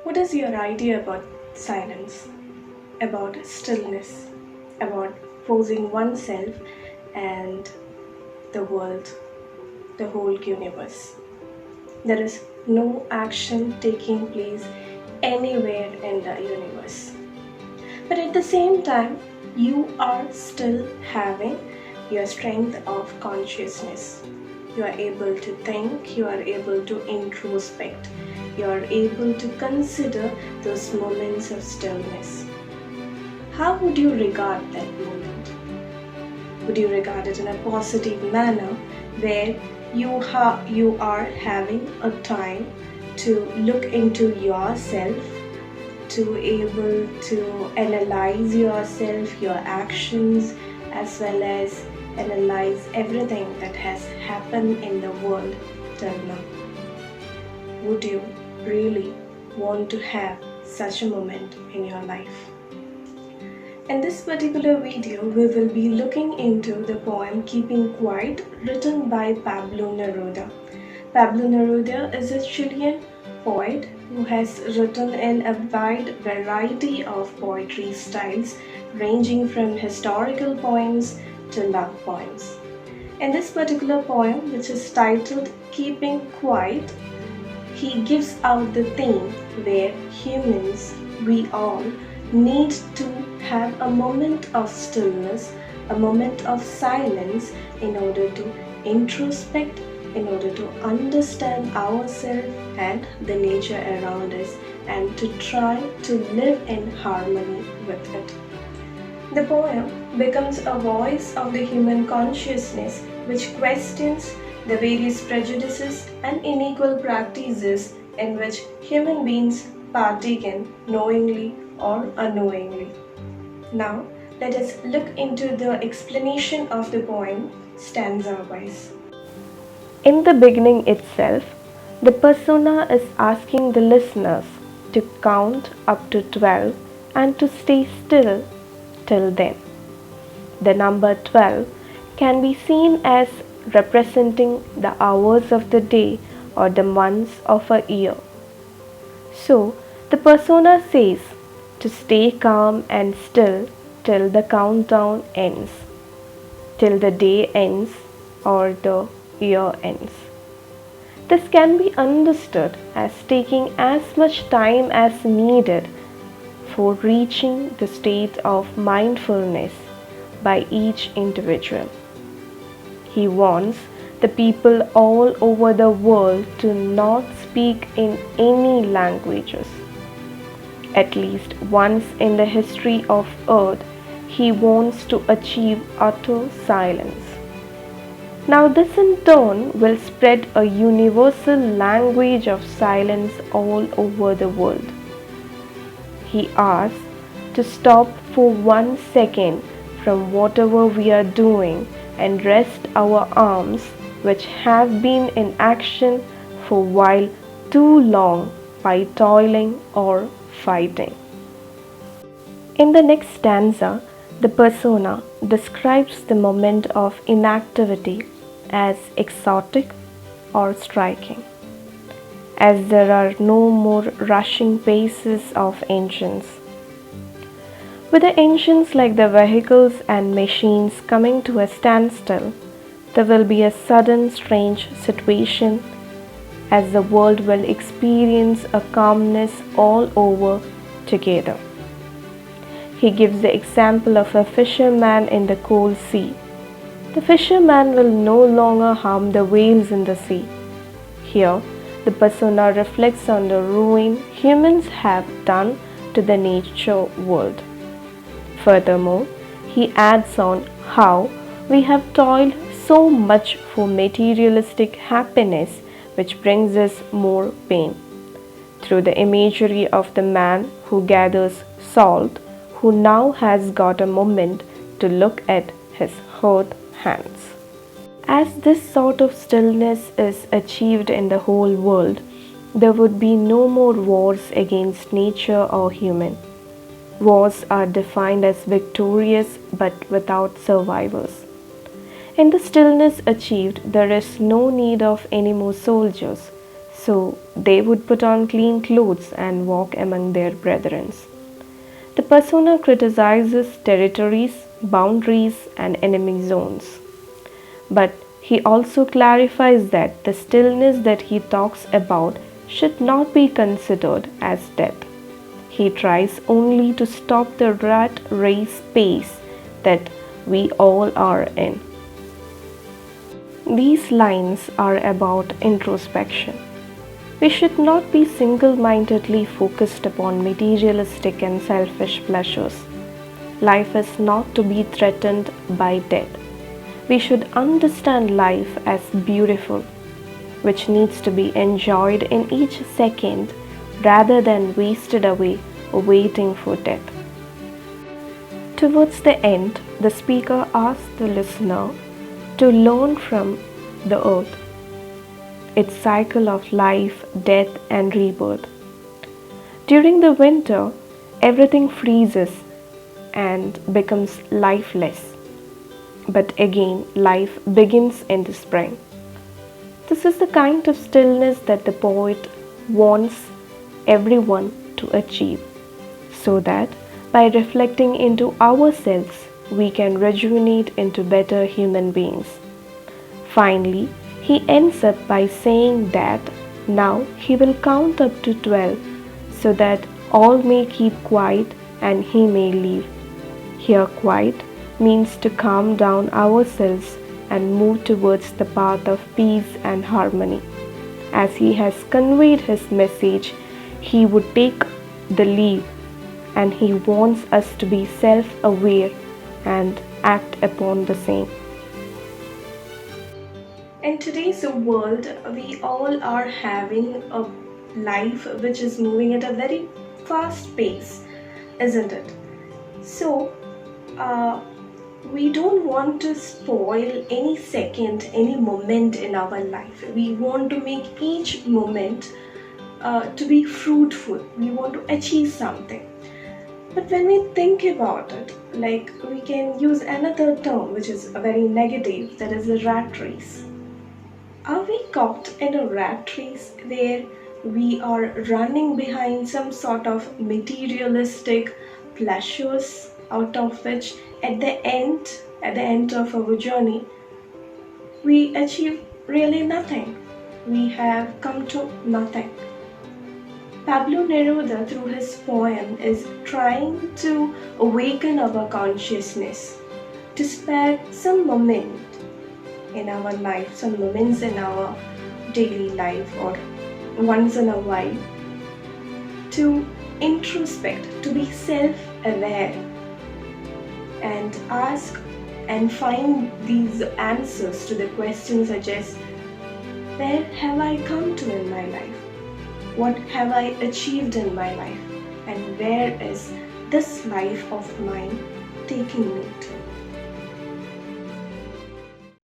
What is your idea about silence, about stillness, about posing oneself and the world, the whole universe? There is no action taking place anywhere in the universe. But at the same time, you are still having your strength of consciousness. You are able to think, you are able to introspect, you are able to consider those moments of stillness. How would you regard that moment? Would you regard it in a positive manner where you are having a time to look into yourself, to able to analyze yourself, your actions, as well as analyze everything that has happened in the world till now? Would you really want to have such a moment in your life? In this particular video, we will be looking into the poem Keeping Quiet, written by Pablo Neruda. Pablo Neruda is a Chilean poet who has written in a wide variety of poetry styles, ranging from historical poems to love poems. In this particular poem, which is titled Keeping Quiet, he gives out the theme where humans, we all, need to have a moment of stillness, a moment of silence in order to introspect, in order to understand ourselves and the nature around us, and to try to live in harmony with it. The poem becomes a voice of the human consciousness which questions the various prejudices and unequal practices in which human beings partake in knowingly or unknowingly. Now, let us look into the explanation of the poem stanza wise. In the beginning itself, the persona is asking the listeners to count up to 12 and to stay still till then. The number 12 can be seen as representing the hours of the day or the months of a year. So, the persona says to stay calm and still till the countdown ends, till the day ends or the year ends. This can be understood as taking as much time as needed for reaching the state of mindfulness by each individual. He wants the people all over the world to not speak in any languages. At least once in the history of earth, he wants to achieve utter silence. Now this in turn will spread a universal language of silence all over the world. He asks to stop for 1 second from whatever we are doing and rest our arms, which have been in action for a while too long by toiling or fighting. In the next stanza, the persona describes the moment of inactivity as exotic or striking, as there are no more rushing paces of engines. With the engines like the vehicles and machines coming to a standstill, there will be a sudden strange situation as the world will experience a calmness all over together. He gives the example of a fisherman in the cold sea. The fisherman will no longer harm the whales in the sea. Here, the persona reflects on the ruin humans have done to the nature world. Furthermore, he adds on how we have toiled so much for materialistic happiness, which brings us more pain. Through the imagery of the man who gathers salt, who now has got a moment to look at his hurt hands. As this sort of stillness is achieved in the whole world, there would be no more wars against nature or human. Wars are defined as victorious but without survivors. In the stillness achieved, there is no need of any more soldiers, So they would put on clean clothes and walk among their brethren. The persona criticizes territories, boundaries, and enemy zones. But he also clarifies that the stillness that he talks about should not be considered as death. He tries only to stop the rat race pace that we all are in. These lines are about introspection. We should not be single mindedly focused upon materialistic and selfish pleasures. Life is not to be threatened by death. We should understand life as beautiful, which needs to be enjoyed in each second rather than wasted away waiting for death. Towards the end, the speaker asks the listener to learn from the earth, its cycle of life, death, and rebirth. During the winter, everything freezes and becomes lifeless. But again, life begins in the spring. This is the kind of stillness that the poet wants everyone to achieve, so that by reflecting into ourselves, we can rejuvenate into better human beings. Finally, he ends up by saying that now he will count up to 12 so that all may keep quiet and he may leave. Here, quiet means to calm down ourselves and move towards the path of peace and harmony. As he has conveyed his message, he would take the leave, and he wants us to be self aware and act upon the same. In today's world, we all are having a life which is moving at a very fast pace, isn't it? So, uh, we don't want to spoil any second, any moment in our life. We want to make each moment to be fruitful. We want to achieve something. But when we think about it, like we can use another term which is very negative, that is a rat race. Are we caught in a rat race where we are running behind some sort of materialistic pleasures out of which at the end of our journey, we achieve really nothing. We have come to nothing. Pablo Neruda, through his poem, is trying to awaken our consciousness, to spare some moment in our life, some moments in our daily life, or once in a while, to introspect, to be self aware, and ask and find these answers to the questions such as, where have I come to in my life? What have I achieved in my life? And where is this life of mine taking me to?